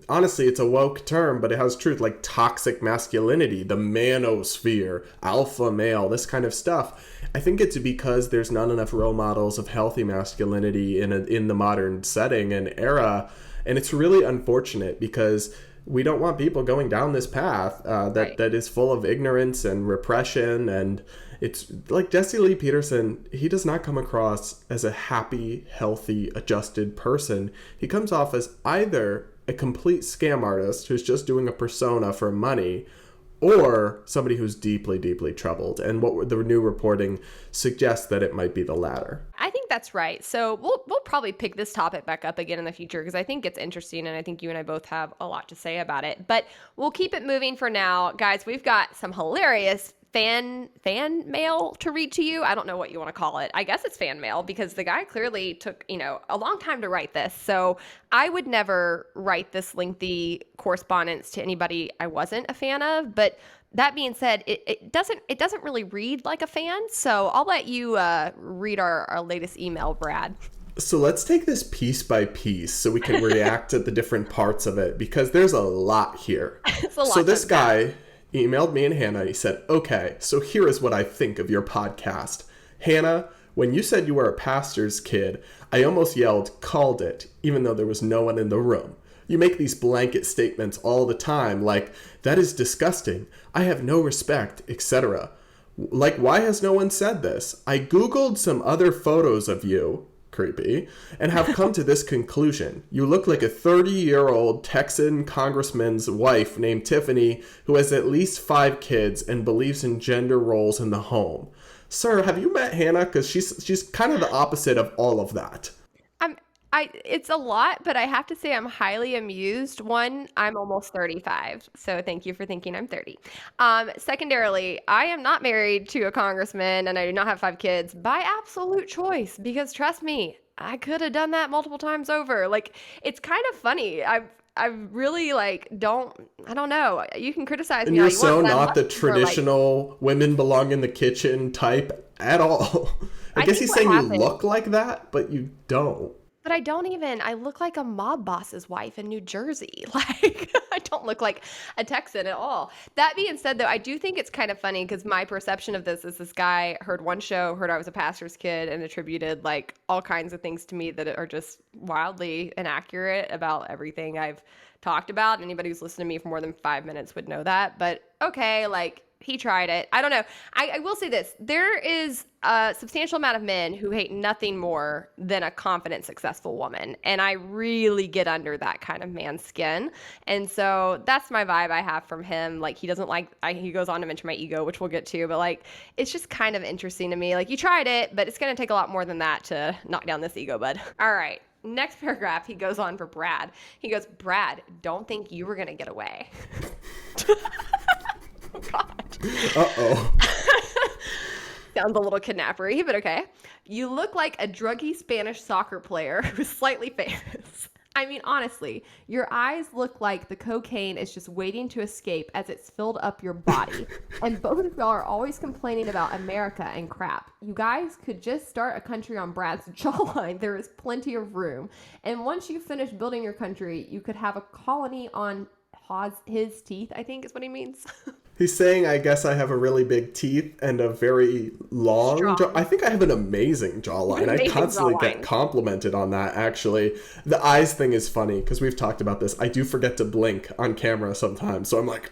honestly, it's a woke term, but it has truth, like toxic masculinity, the manosphere, alpha male, this kind of stuff. I think it's because there's not enough role models of healthy masculinity in the modern setting and era. And it's really unfortunate because we don't want people going down this path that is full of ignorance and repression. And it's like Jesse Lee Peterson, he does not come across as a happy, healthy, adjusted person. He comes off as either a complete scam artist who's just doing a persona for money, or somebody who's deeply, deeply troubled. And what the new reporting suggests that it might be the latter. I think that's right. So we'll probably pick this topic back up again in the future because I think it's interesting and I think you and I both have a lot to say about it. But we'll keep it moving for now. Guys, we've got some hilarious fan mail to read to you. I don't know what you want to call it. I guess it's fan mail because the guy clearly took, a long time to write this. So I would never write this lengthy correspondence to anybody I wasn't a fan of. But that being said, it doesn't really read like a fan. So I'll let you read our latest email, Brad. So let's take this piece by piece so we can react to the different parts of it because there's a lot here. It's a lot. So this guy emailed me and Hannah. He said, okay, so here is what I think of your podcast. Hannah, when you said you were a pastor's kid, I almost yelled, called it, even though there was no one in the room. You make these blanket statements all the time, like, that is disgusting, I have no respect, etc. Like, why has no one said this? I Googled some other photos of you, creepy, and have come to this conclusion. You look like a 30-year-old Texan congressman's wife named Tiffany who has at least 5 kids and believes in gender roles in the home. Sir, have you met Hannah? Because she's kind of the opposite of all of that. It's a lot, but I have to say I'm highly amused. One, I'm almost 35, so thank you for thinking I'm 30. Secondarily, I am not married to a congressman, and I do not have 5 kids by absolute choice, because trust me, I could have done that multiple times over. Like, it's kind of funny. I really I don't know. You can criticize and me all you're you so want. not the traditional women belong in the kitchen type at all. I guess he's saying you look like that, but you don't. But I look like a mob boss's wife in New Jersey. I don't look like a Texan at all. That being said, though, I do think it's kind of funny because my perception of this is this guy heard one show, heard I was a pastor's kid, and attributed all kinds of things to me that are just wildly inaccurate about everything I've talked about. Anybody who's listened to me for more than 5 minutes would know that. But okay, he tried it. I don't know. I will say this. There is a substantial amount of men who hate nothing more than a confident, successful woman. And I really get under that kind of man's skin. And so that's my vibe I have from him. He doesn't he goes on to mention my ego, which we'll get to. But it's just kind of interesting to me. You tried it, but it's going to take a lot more than that to knock down this ego, bud. All right. Next paragraph, he goes on for Brad. He goes, Brad, don't think you were going to get away. Oh, God. Uh-oh. Sounds a little kidnappery, but okay. You look like a druggy Spanish soccer player who's slightly famous. I mean, honestly, your eyes look like the cocaine is just waiting to escape as it's filled up your body. And both of y'all are always complaining about America and crap. You guys could just start a country on Brad's jawline. There is plenty of room. And once you finish building your country, you could have a colony on his teeth, I think is what he means. He's saying, I guess I have a really big teeth and a very long jaw. I think I have an amazing jawline. I constantly get complimented on that, actually. The eyes thing is funny because we've talked about this. I do forget to blink on camera sometimes. So I'm like,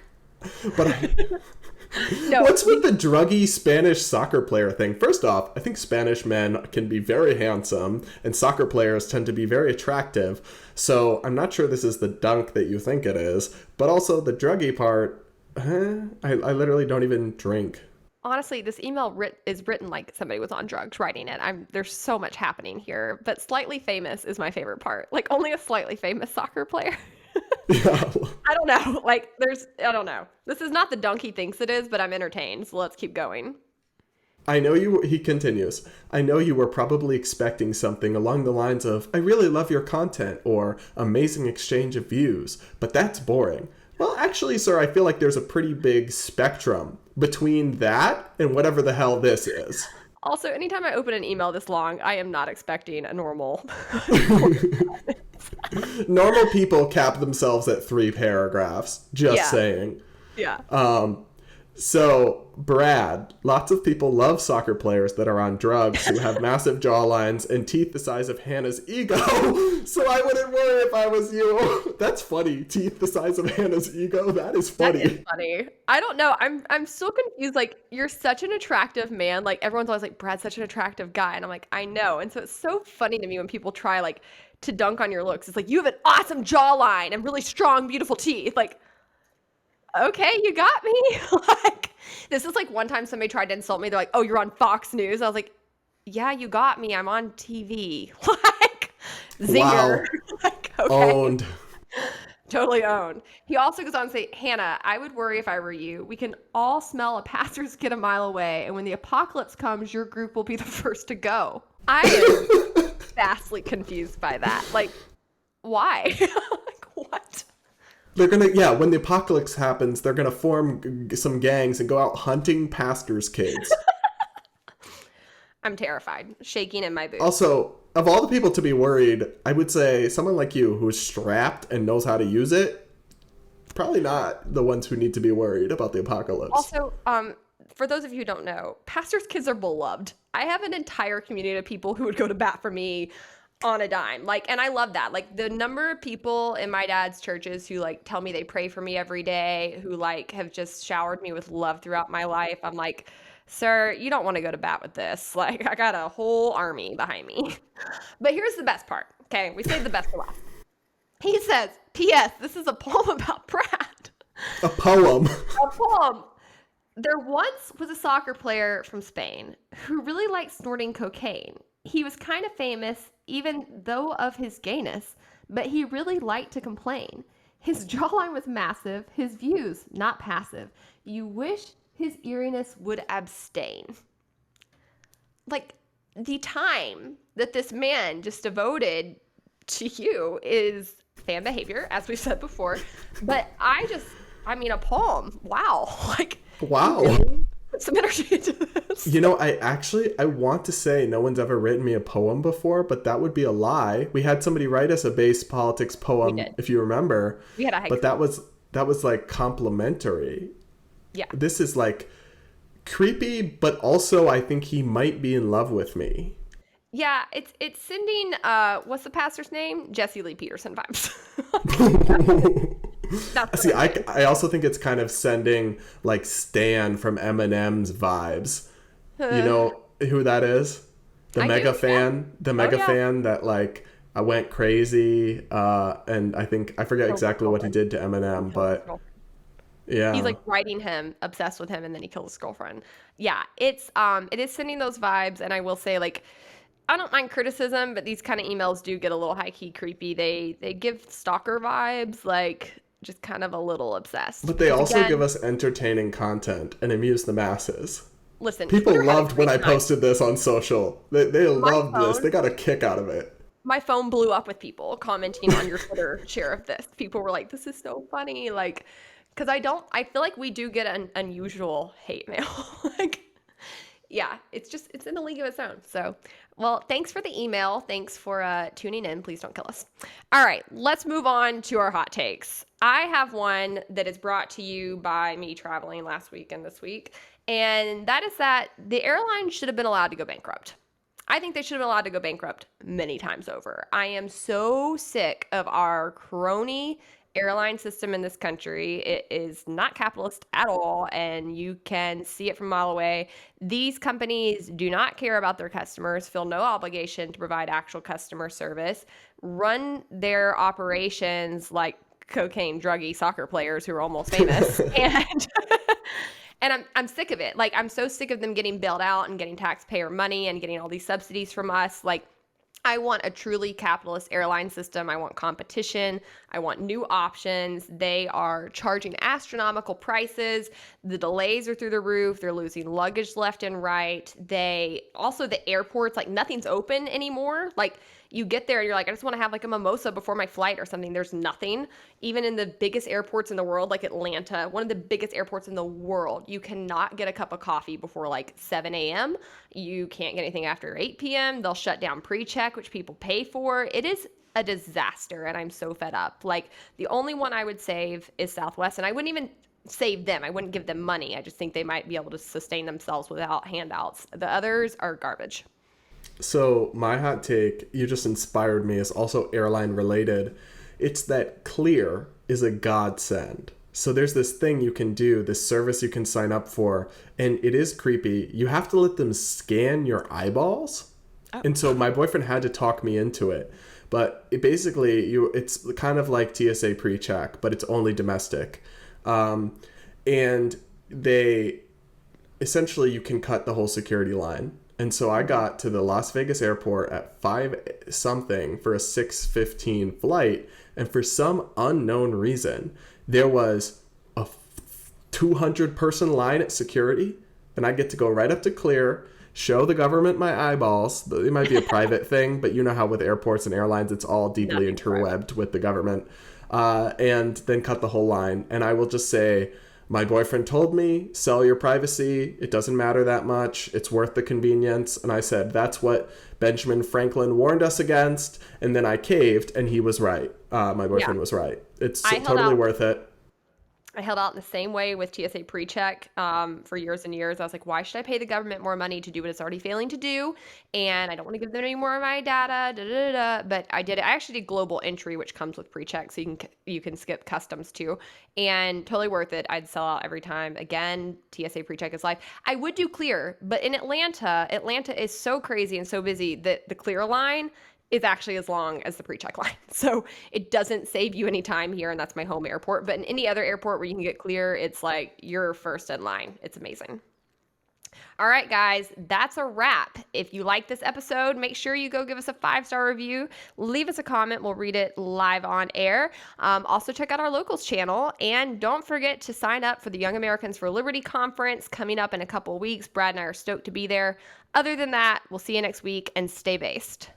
what's with the druggy Spanish soccer player thing? First off, I think Spanish men can be very handsome and soccer players tend to be very attractive. So I'm not sure this is the dunk that you think it is. But also the druggy part, I literally don't even drink. Honestly, this email is written like somebody was on drugs writing it. There's so much happening here, but slightly famous is my favorite part. Only a slightly famous soccer player. Yeah. I don't know. I don't know. This is not the dunk he thinks it is, but I'm entertained. So let's keep going. He continues, I know you were probably expecting something along the lines of, I really love your content, or amazing exchange of views, but that's boring. Well, actually, sir, I feel like there's a pretty big spectrum between that and whatever the hell this is. Also, anytime I open an email this long, I am not expecting a normal. Normal people cap themselves at 3 paragraphs. Just saying. Yeah. So, Brad, lots of people love soccer players that are on drugs who have massive jawlines and teeth the size of Hannah's ego. So I wouldn't worry if I was you. That's funny. Teeth the size of Hannah's ego. That is funny. That is funny. I don't know. I'm so confused. Like, you're such an attractive man. Like, everyone's always like, Brad's such an attractive guy. And I'm like, I know. And so it's so funny to me when people try like to dunk on your looks. It's like, you have an awesome jawline and really strong, beautiful teeth. Like, okay, you got me. Like, this is like one time somebody tried to insult me. They're like, oh, you're on Fox News. I was like, yeah, you got me. I'm on TV. Like, zinger. Wow. Like, okay. Owned. Totally owned. He also goes on to say, Hannah, I would worry if I were you. We can all smell a pastor's kid a mile away, and when the apocalypse comes, your group will be the first to go. I am vastly confused by that. Like, why? Like, what? They're gonna, when the apocalypse happens, they're gonna form some gangs and go out hunting pastors' kids. I'm terrified, shaking in my boots. Also, of all the people to be worried, I would say someone like you who's strapped and knows how to use it, probably not the ones who need to be worried about the apocalypse. Also, for those of you who don't know, pastors' kids are beloved. I have an entire community of people who would go to bat for me on a dime. Like, and I love that. Like, the number of people in my dad's churches who like tell me they pray for me every day, who like have just showered me with love throughout my life. I'm like, sir, you don't want to go to bat with this. Like, I got a whole army behind me. But here's the best part. Okay, we saved the best for last. He says, P.S. This is a poem about Brad. A poem. A poem. There once was a soccer player from Spain who really liked snorting cocaine. He was kind of famous, even though of his gayness, but he really liked to complain. His jawline was massive, his views not passive. You wish his eeriness would abstain. Like, the time that this man just devoted to you is fan behavior, as we said before. But I mean, a poem. Wow. Like, wow. Really put some energy into this. You know, I want to say no one's ever written me a poem before, but that would be a lie. We had somebody write us a BASEDPolitics poem, if you remember. We had a haiku. But that was like complimentary. Yeah. This is like creepy, but also I think he might be in love with me. Yeah, it's sending what's the pastor's name? Jesse Lee Peterson vibes. See, I also think it's kind of sending like Stan from Eminem's vibes. You know who that is? The mega fan that like I went crazy and I forget exactly what he did to Eminem, but yeah. He's like writing him, obsessed with him, and then he kills his girlfriend. Yeah, it is sending those vibes, and I will say, like, I don't mind criticism, but these kind of emails do get a little high-key creepy. They give stalker vibes, like, just kind of a little obsessed. But they also give us entertaining content and amuse the masses. Listen, people Twitter loved when I time. posted this on social. They loved this. They got a kick out of it. My phone blew up with people commenting on your Twitter share of this. People were like, this is so funny. Like, because I feel like we do get an unusual hate mail. Like, yeah, it's in a league of its own. So, well, thanks for the email. Thanks for tuning in. Please don't kill us. All right, let's move on to our hot takes. I have one that is brought to you by me traveling last week and this week. And that is that the airline should have been allowed to go bankrupt. I think they should have been allowed to go bankrupt many times over. I am so sick of our crony airline system in this country. It is not capitalist at all, and you can see it from a mile away. These companies do not care about their customers, feel no obligation to provide actual customer service, run their operations like cocaine druggy soccer players who are almost famous. And I'm sick of it. Like, I'm so sick of them getting bailed out and getting taxpayer money and getting all these subsidies from us. Like, I want a truly capitalist airline system. I want competition. I want new options. They are charging astronomical prices. The delays are through the roof. They're losing luggage left and right. The airports, like, nothing's open anymore. Like, you get there and you're like, I just want to have like a mimosa before my flight or something. There's nothing. Even in the biggest airports in the world, like Atlanta, one of the biggest airports in the world, you cannot get a cup of coffee before like 7 a.m. You can't get anything after 8 p.m. They'll shut down pre-check, which people pay for. It is a disaster, and I'm so fed up. Like, the only one I would save is Southwest, and I wouldn't even save them. I wouldn't give them money. I just think they might be able to sustain themselves without handouts. The others are garbage. So my hot take, you just inspired me, is also airline related. It's that Clear is a godsend. So there's this thing you can do, this service you can sign up for, and it is creepy. You have to let them scan your eyeballs. Oh. And so my boyfriend had to talk me into it. But it's kind of like TSA pre-check, but it's only domestic. And they essentially, you can cut the whole security line. And so I got to the Las Vegas airport at 5 something for a 6:15 flight. And for some unknown reason, there was a 200 person line at security. And I get to go right up to Clear, show the government my eyeballs. It might be a private thing, but you know how with airports and airlines, it's all deeply interwebbed with the government. And then cut the whole line. And I will just say, my boyfriend told me, sell your privacy. It doesn't matter that much. It's worth the convenience. And I said, that's what Benjamin Franklin warned us against. And then I caved, and he was right. My boyfriend was right. It's totally worth it. I held out the same way with TSA pre-check for years and years. I was like, why should I pay the government more money to do what it's already failing to do? And I don't want to give them any more of my data. But I did it. I actually did global entry, which comes with pre-check, so you can skip customs too. And totally worth it. I'd sell out every time. Again, TSA pre-check is life. I would do Clear, but in Atlanta is so crazy and so busy that the Clear line is actually as long as the pre-check line. So it doesn't save you any time here, and that's my home airport. But in any other airport where you can get Clear, it's like you're first in line. It's amazing. All right, guys, that's a wrap. If you like this episode, make sure you go give us a 5-star review. Leave us a comment. We'll read it live on air. Also, check out our locals channel. And don't forget to sign up for the Young Americans for Liberty conference coming up in a couple weeks. Brad and I are stoked to be there. Other than that, we'll see you next week, and stay based.